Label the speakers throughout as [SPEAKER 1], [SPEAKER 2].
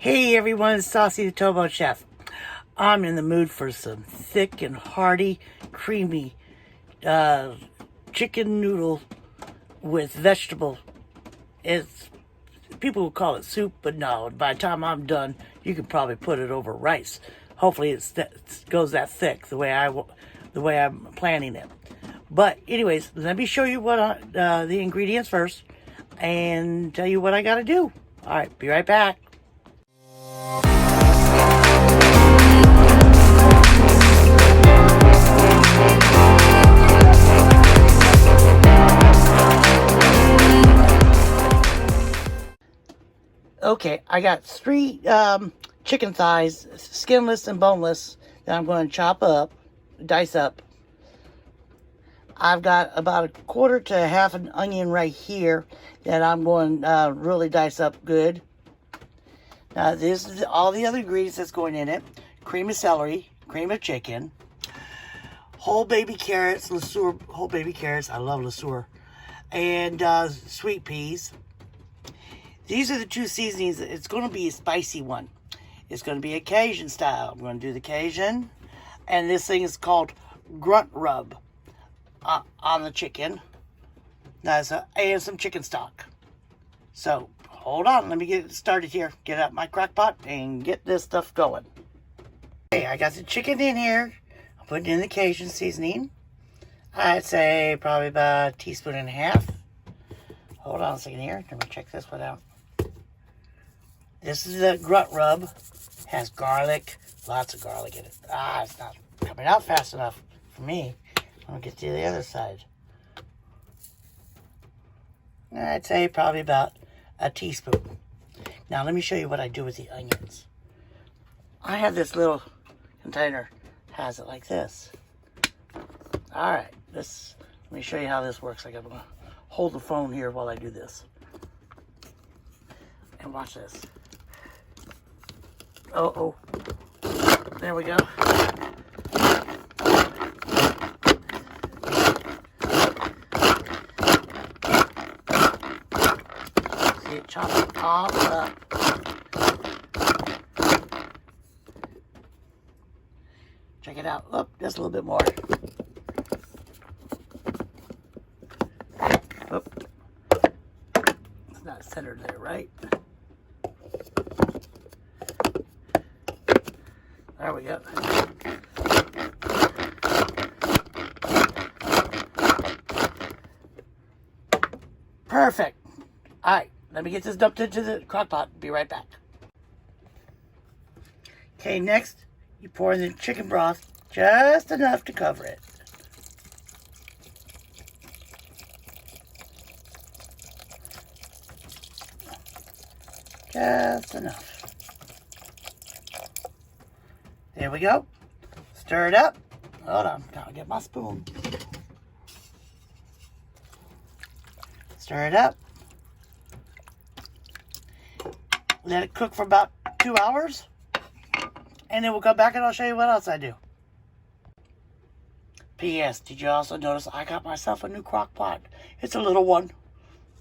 [SPEAKER 1] Hey everyone, it's Saucy the Towboat Chef. I'm in the mood for some thick and hearty, creamy chicken noodle with vegetable. People will call it soup, but no, by the time I'm done, you can probably put it over rice. Hopefully it goes that thick the way I'm planning it. But anyways, let me show you what the ingredients first and tell you what I gotta do. All right, be right back. Okay, I got 3 chicken thighs, skinless and boneless, that I'm going to chop up, dice up. I've got about 1/4 to 1/2 an onion right here that I'm going to really dice up good. Now, this is all the other ingredients that's going in it. Cream of celery, cream of chicken, whole baby carrots, whole baby carrots, I love LeSueur, and sweet peas. These are the 2 seasonings. It's going to be a spicy one. It's going to be a Cajun style. I'm going to do the Cajun. And this thing is called grunt rub on the chicken. And some chicken stock. So, hold on. Let me get started here. Get out my crock pot and get this stuff going. Okay, I got the chicken in here. I'm putting in the Cajun seasoning. I'd say probably about 1.5 teaspoons. Hold on a second here. Let me check this one out. This is the grunt rub. Has garlic, lots of garlic in it. It's not coming out fast enough for me. I'm gonna get to the other side. I'd say probably about 1 teaspoon. Now let me show you what I do with the onions. I have this little container, has it like this. All right, let me show you how this works. I'm gonna hold the phone here while I do this. And watch this. Oh, there we go. See it chopping all up. Check it out. Look, just a little bit more. Oop. It's not centered there, right? There we go. Perfect. All right, let me get this dumped into the crock pot. Be right back. Okay, next, you pour in the chicken broth, just enough to cover it. Just enough. There we go. Stir it up. Hold on, gotta get my spoon. Stir it up. Let it cook for about 2 hours. And then we'll come back and I'll show you what else I do. P.S. Did you also notice I got myself a new crock pot? It's a little one,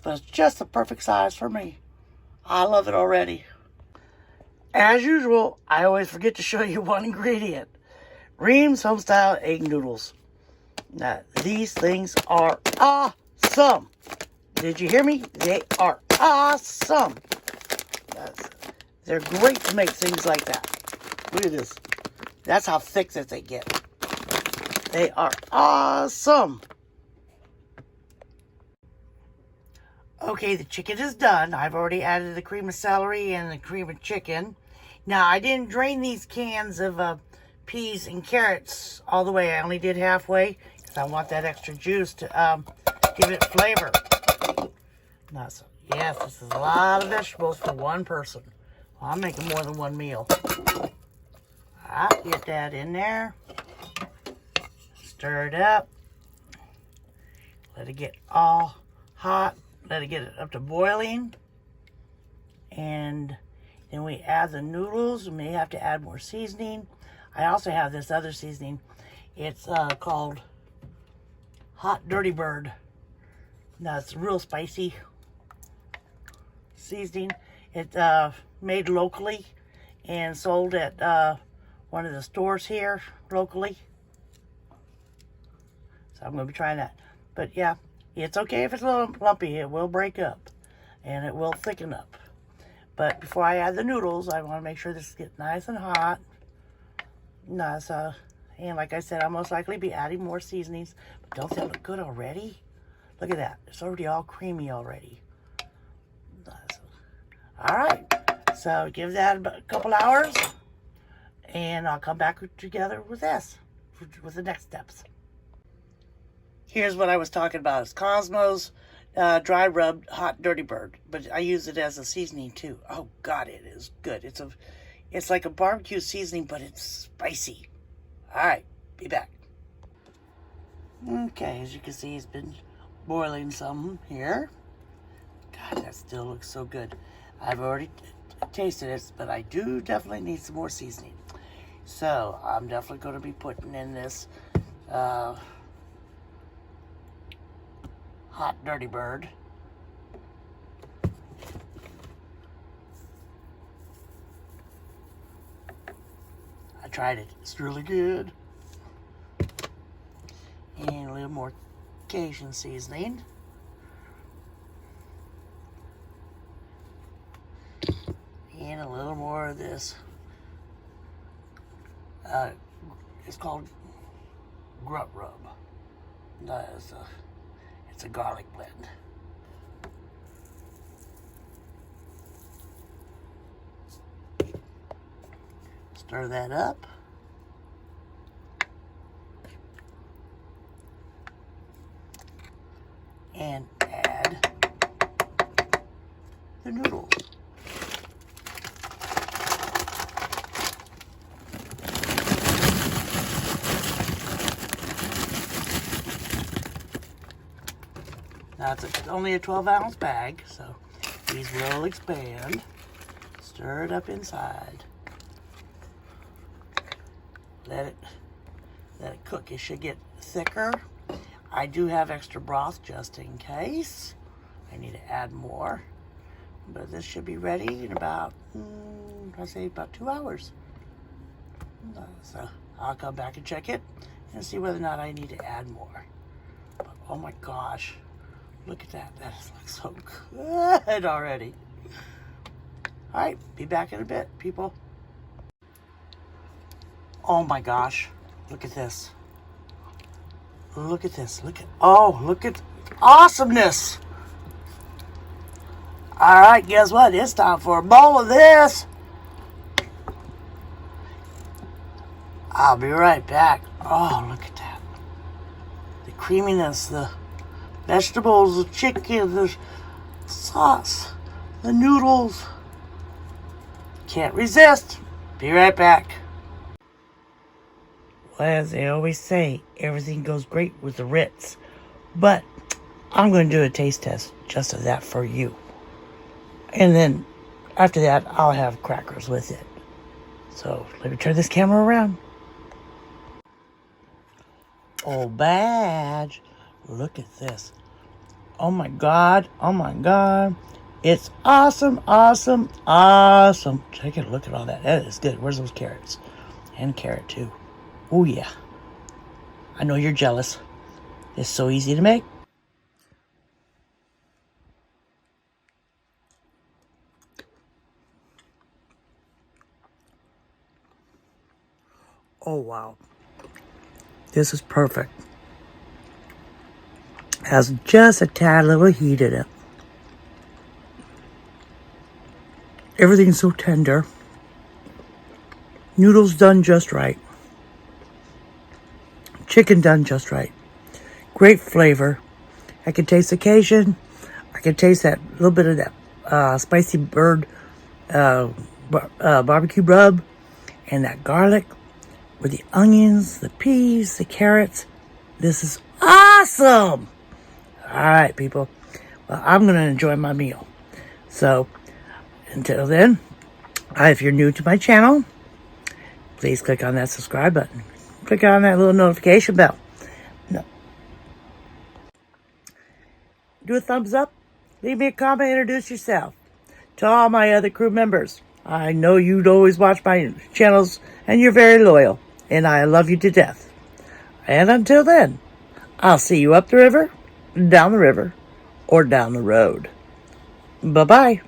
[SPEAKER 1] but it's just the perfect size for me. I love it already. As usual, I always forget to show you one ingredient. Ream's Homestyle Egg Noodles. Now, these things are awesome. Did you hear me? They are awesome. They're great to make things like that. Look at this. That's how thick that they get. They are awesome. Okay, the chicken is done. I've already added the cream of celery and the cream of chicken. Now, I didn't drain these cans of peas and carrots all the way. I only did halfway because I want that extra juice to give it flavor. Now, so, yes, this is a lot of vegetables for one person. Well, I'm making more than one meal. I'll get that in there. Stir it up. Let it get all hot. Let it get up to boiling. And then we add the noodles. We may have to add more seasoning. I also have this other seasoning. It's called Hot Dirty Bird. Now, it's real spicy seasoning. It's made locally and sold at one of the stores here locally. So I'm going to be trying that. But yeah, it's okay if it's a little lumpy. It will break up and it will thicken up. But before I add the noodles, I want to make sure this gets nice and hot. Nice, and like I said, I'll most likely be adding more seasonings. But don't they look good already? Look at that. It's already all creamy already. Nice. All right. So give that a couple hours. And I'll come back together with this. With the next steps. Here's what I was talking about. It's Cosmo's dry rubbed hot dirty bird. But I use it as a seasoning too. Oh God, it is good. It's like a barbecue seasoning, but it's spicy. All right, be back. Okay, as you can see, it's been boiling some here. God, that still looks so good. I've already tasted it, but I do definitely need some more seasoning. So I'm definitely going to be putting in this hot dirty bird. I tried it. It's really good. And a little more Cajun seasoning. And a little more of this. It's called grunt rub. It's a garlic blend. Stir that up. And add the noodles. Now it's only a 12-ounce bag, so these will expand. Stir it up inside. Let it cook. It should get thicker. I do have extra broth just in case. I need to add more. But this should be ready in about, I say about 2 hours. So I'll come back and check it and see whether or not I need to add more. But oh my gosh, look at that. That looks so good already. All right, be back in a bit, people. Oh my gosh, look at this. Look at this. Look at awesomeness. All right, guess what? It's time for a bowl of this. I'll be right back. Oh, look at that. The creaminess, the vegetables, the chicken, the sauce, the noodles. Can't resist. Be right back. Well, as they always say, everything goes great with the Ritz. But I'm going to do a taste test just of that for you. And then after that, I'll have crackers with it. So let me turn this camera around. Oh, badge. Look at this. Oh my God. Oh my God. It's awesome, awesome, awesome. Take a look at all that. That is good. Where's those carrots? And carrot too. Oh yeah. I know you're jealous. It's so easy to make. Oh wow. This is perfect. Has just a tad little heat in it. Everything's so tender. Noodles done just right. Chicken done just right. Great flavor. I can taste the Cajun. I can taste that little bit of that spicy bird barbecue rub and that garlic with the onions, the peas, the carrots. This is awesome. All right, people. Well, I'm going to enjoy my meal. So, until then, if you're new to my channel, please click on that subscribe button. Click on that little notification bell. No. Do a thumbs up. Leave me a comment. Introduce yourself. To all my other crew members, I know you'd always watch my channels, and you're very loyal, and I love you to death. And until then, I'll see you up the river, down the river, or down the road. Bye-bye.